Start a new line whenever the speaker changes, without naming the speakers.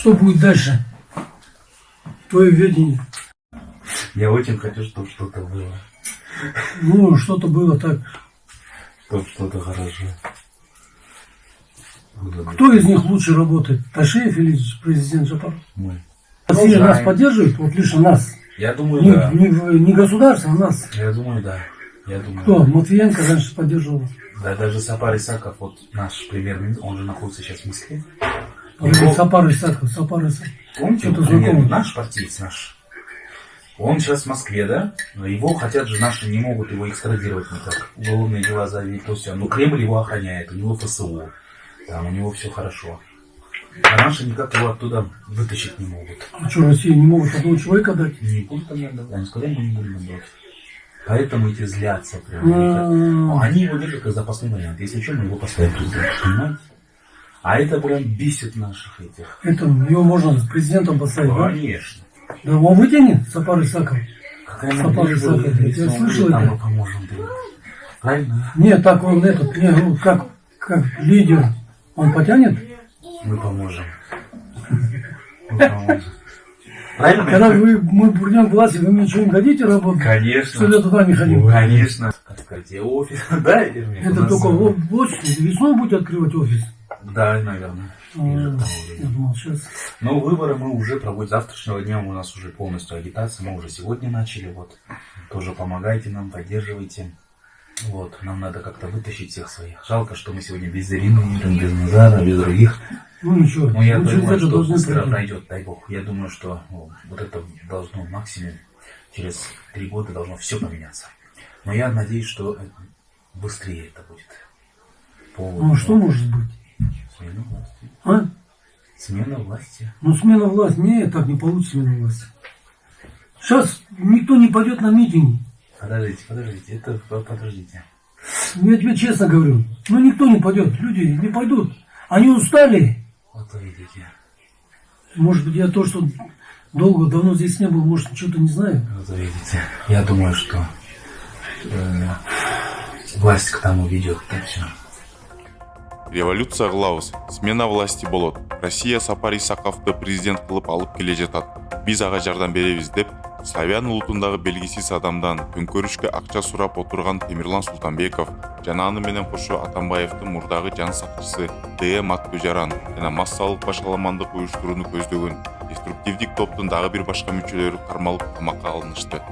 Что будет дальше? Твое видение.
Я очень хочу, чтобы что-то было.
Ну, что-то было так.
Чтобы что-то хорошо.
Кто из них лучше работает? Ташиев или президент Жапаров?
Мы.
Россия нас поддерживает, вот лично нас.
Я думаю, да.
Не государство, а нас.
Я думаю, да. Я думаю.
Кто? Матвиенко раньше поддерживал.
Да, даже Сапар Исаков, вот наш премьер-министр, он же находится сейчас в Москве.
Сапар Исаков.
Помните,
что-то
премьер,
знакомое.
наш партиец наш. Он сейчас в Москве, да? Но его хотят же наши, не могут его экстрадировать никак. Уголовные дела завели, то все. Но Кремль его охраняет, у него ФСО. Там у него все хорошо. А наши никак его оттуда вытащить не могут.
А что, Россия не могут одного человека дать?
Не будут они отдавать. Они сказали, мы не будем отдавать. Поэтому эти злятся прям. Они его держат как запасной вариант. Если что, мы его поставим президентом. Понимаете? А это прям бесит наших этих.
Это его можно с президентом поставить, да?
Конечно.
Да он вытянет, Сапар Исаков.
Какая
Сапар Исаков.
если
Я
он
слышал
будет, нам
это?
мы поможем. Правильно?
Нет, так он этот, ну, как лидер, он потянет?
Мы поможем. Мы поможем. Правильно?
Когда мы придем к власти, вы мне что-нибудь дадите работать?
Конечно.
Что я туда не ходил?
Конечно. Открытие офиса, да? Или нет?
Это только весной будет открывать офис.
Да, наверное.
Я думал, сейчас.
Но выборы мы уже проводим. С завтрашнего дня у нас уже полностью агитация. Мы уже сегодня начали. Вот. Тоже помогайте нам, поддерживайте. Вот. Нам надо как-то вытащить всех своих. Жалко, что мы сегодня без Ирины, без Назара, без других.
Ну ничего.
Но я
мы
думаю, что
должны
быстро пройдет, дай бог. Я думаю, что вот это должно максимум через 3 года должно все поменяться. Но я надеюсь, что быстрее это будет.
Ну что может быть?
Смена власти.
А?
Смена власти.
Ну смена власти. Нет, так не получится смена власти. Сейчас никто не пойдет на митинги.
Подождите, подождите.
Я тебе честно говорю. Ну никто не пойдет. Люди не пойдут. Они устали.
Вот вы видите.
Может быть, я то, что давно здесь не был, может, что-то не знаю.
Вот вы видите. Я думаю, что власть к тому ведет. Так все.
Революция кылабыз, смена власти болот. Россия Сапар Исаковду президент кылып алып келе жатат. Биз ага жардам беребиз деп славян улутундагы белгисиз адамдан төңкөрүшкө акча сурап отурган Темирлан Султанбеков жана аны менен кошо Атамбаевдин мурдагы жан сакчысы Д. Маттужаран жана массалык башаламандык уюштурууну көздөгөн деструктивдик топтун дагы бир башка мүчөлөрү кармалып камакка алынышты.